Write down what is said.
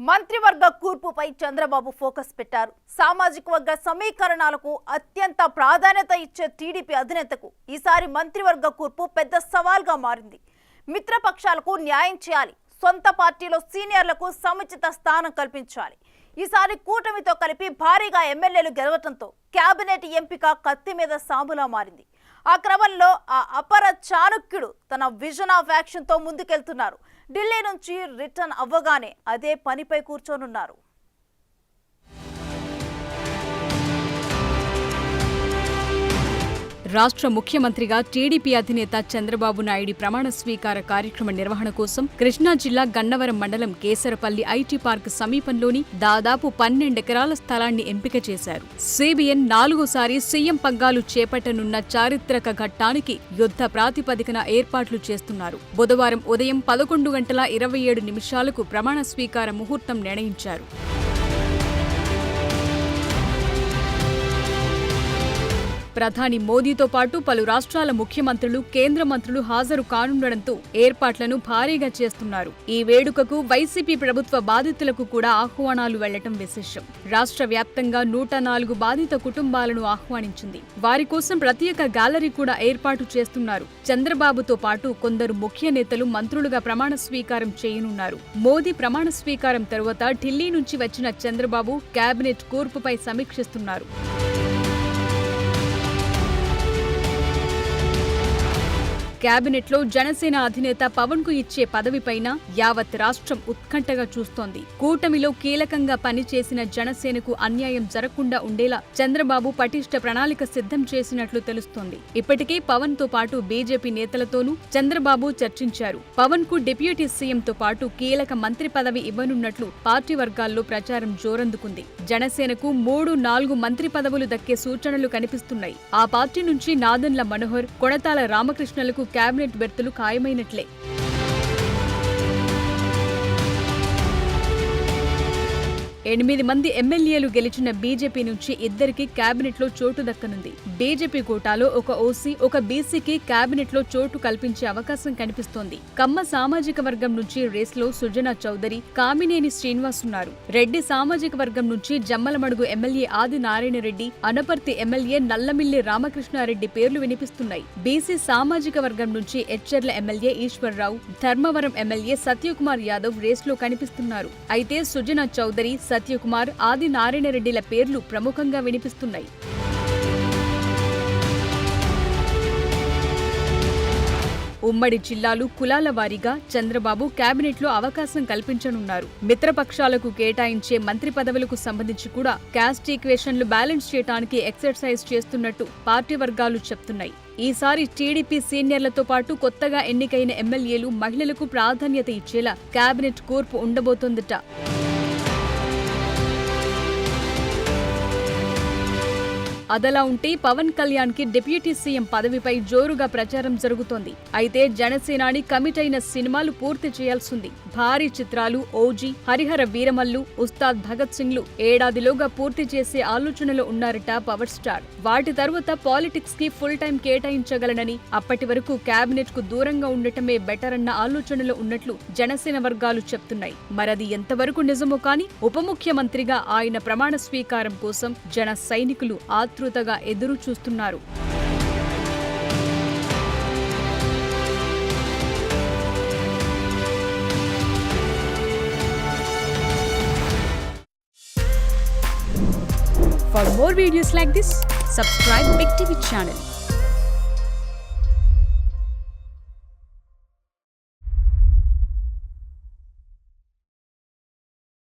మంత్రివర్గ కూర్పుపై చంద్రబాబు ఫోకస్ పెట్టారు. సామాజిక వర్గ సమీకరణాలకు అత్యంత ప్రాధాన్యత ఇచ్చే టీడీపీ అధినేతకు ఈసారి మంత్రివర్గ కూర్పు పెద్ద సవాల్గా మారింది. మిత్రపక్షాలకు న్యాయం చేయాలి, సొంత పార్టీలో సీనియర్లకు సముచిత స్థానం కల్పించాలి. ఈసారి కూటమితో కలిపి భారీగా ఎమ్మెల్యేలు గెలవడంతో కేబినెట్ ఎంపిక కత్తి మీద సాములా మారింది. ఆ క్రమంలో ఆ అపర చాణక్యుడు తన విజన్ ఆఫ్ యాక్షన్ తో ముందుకెళ్తున్నారు. ఢిల్లీ నుంచి రిటర్న్ అవ్వగానే అదే పనిపై కూర్చోనున్నారు. రాష్ట్ర ముఖ్యమంత్రిగా టీడీపీ అధినేత చంద్రబాబు నాయుడు ప్రమాణ స్వీకార కార్యక్రమ నిర్వహణ కోసం కృష్ణా జిల్లా గన్నవరం మండలం కేసరపల్లి ఐటీ పార్క్ సమీపంలోని దాదాపు 12 ఎకరాల స్థలాన్ని ఎంపిక చేశారు. సిబిఎన్ 4సారి సీఎం పగ్గాలు చేపట్టనున్న చారిత్రక ఘట్టానికి యుద్ధ ప్రాతిపదికన ఏర్పాట్లు చేస్తున్నారు. బుధవారం ఉదయం 11:27 ప్రమాణ స్వీకార ముహూర్తం నిర్ణయించారు. ప్రధాని మోదీతో పాటు పలు రాష్ట్రాల ముఖ్యమంత్రులు, కేంద్ర మంత్రులు హాజరు కానుండడంతో ఏర్పాట్లను భారీగా చేస్తున్నారు. ఈ వేడుకకు వైసీపీ ప్రభుత్వ బాధితులకు కూడా ఆహ్వానాలు వెళ్లటం విశేషం. రాష్ట్ర వ్యాప్తంగా 104 బాధిత కుటుంబాలను ఆహ్వానించింది. వారి కోసం ప్రత్యేక గ్యాలరీ కూడా ఏర్పాటు చేస్తున్నారు. చంద్రబాబుతో పాటు కొందరు ముఖ్య నేతలు మంత్రులుగా ప్రమాణ స్వీకారం చేయనున్నారు. మోదీ ప్రమాణ స్వీకారం తరువాత ఢిల్లీ నుంచి వచ్చిన చంద్రబాబు కేబినెట్ కూర్పుపై సమీక్షిస్తున్నారు. కేబినెట్లో జనసేన అధినేత పవన్ కు ఇచ్చే పదవిపైన యావత్ రాష్ట్రం ఉత్కంఠగా చూస్తోంది. కూటమిలో కీలకంగా పనిచేసిన జనసేనకు అన్యాయం జరగకుండా ఉండేలా చంద్రబాబు పటిష్ట ప్రణాళిక సిద్ధం చేసినట్లు తెలుస్తోంది. ఇప్పటికే పవన్ తో పాటు బీజేపీ నేతలతోనూ చంద్రబాబు చర్చించారు. పవన్ కు డిప్యూటీ సీఎంతో పాటు కీలక మంత్రి పదవి ఇవ్వనున్నట్లు పార్టీ వర్గాల్లో ప్రచారం జోరందుకుంది. జనసేనకు 3-4 మంత్రి పదవులు దక్కే సూచనలు కనిపిస్తున్నాయి. ఆ పార్టీ నుంచి నాదెండ్ల మనోహర్, కొణతాల రామకృష్ణలకు కేబినెట్ బెర్తులు ఖాయమైనట్లే. 8 మంది ఎమ్మెల్యేలు గెలిచిన బీజేపీ నుంచి 2కి కేబినెట్లో చోటు దక్కనుంది. బీజేపీ కోటాలో ఒక ఓసీ, ఒక బీసీకి కేబినెట్లో చోటు కల్పించే అవకాశం కనిపిస్తోంది. కమ్మ సామాజిక వర్గం నుంచి రేస్లో సుజనా చౌదరి, కామినేని శ్రీనివాస్ ఉన్నారు. రెడ్డి సామాజిక వర్గం నుంచి జమ్మలమడుగు ఎమ్మెల్యే ఆది నారాయణ రెడ్డి, అనపర్తి ఎమ్మెల్యే నల్లమిల్లి రామకృష్ణారెడ్డి పేర్లు వినిపిస్తున్నాయి. బీసీ సామాజిక వర్గం నుంచి ఎచ్చెర్ల ఎమ్మెల్యే ఈశ్వర్రావు, ధర్మవరం ఎమ్మెల్యే సత్యకుమార్ యాదవ్ రేస్లో కనిపిస్తున్నారు. అయితే సుజనా చౌదరి, సత్యకుమార్, ఆది నారాయణ రెడ్డిల పేర్లు ప్రముఖంగా వినిపిస్తున్నాయి. ఉమ్మడి జిల్లాలు, కులాల వారీగా చంద్రబాబు కేబినెట్లో అవకాశం కల్పించనున్నారు. మిత్రపక్షాలకు కేటాయించే మంత్రి పదవులకు సంబంధించి కూడా క్యాస్ట్ ఈక్వేషన్లు బ్యాలెన్స్ చేయడానికి ఎక్సర్సైజ్ చేస్తున్నట్టు పార్టీ వర్గాలు చెప్తున్నాయి. ఈసారి టీడీపీ సీనియర్లతో పాటు కొత్తగా ఎన్నికైన ఎమ్మెల్యేలు, మహిళలకు ప్రాధాన్యత ఇచ్చేలా కేబినెట్ కూర్పు ఉండబోతోందట. అదలా ఉంటే పవన్ కళ్యాణ్ కి డిప్యూటీ సీఎం పదవిపై జోరుగా ప్రచారం జరుగుతోంది. అయితే జనసేనాని కమిట్ అయిన సినిమాలు పూర్తి చేయాల్సింది. భారీ చిత్రాలు ఓజీ, హరిహర వీరమల్లు, ఉస్తాద్ భగత్ సింగ్లు ఏడాదిలోగా పూర్తి చేసే ఆలోచనలో ఉన్నారట పవర్ స్టార్. వాటి తరువాత పాలిటిక్స్ కి ఫుల్ టైం కేటాయించగలనని, అప్పటి వరకు కేబినెట్ కు దూరంగా ఉండటమే బెటర్ అన్న ఆలోచనలో ఉన్నట్లు జనసేన వర్గాలు చెప్తున్నాయి. మరది ఎంతవరకు నిజమో కానీ ఉప ముఖ్యమంత్రిగా ఆయన ప్రమాణ స్వీకారం కోసం జన సైనికులు ఆతృతగా ఎదురు చూస్తున్నారు. For more videos like this, subscribe Big TV channel.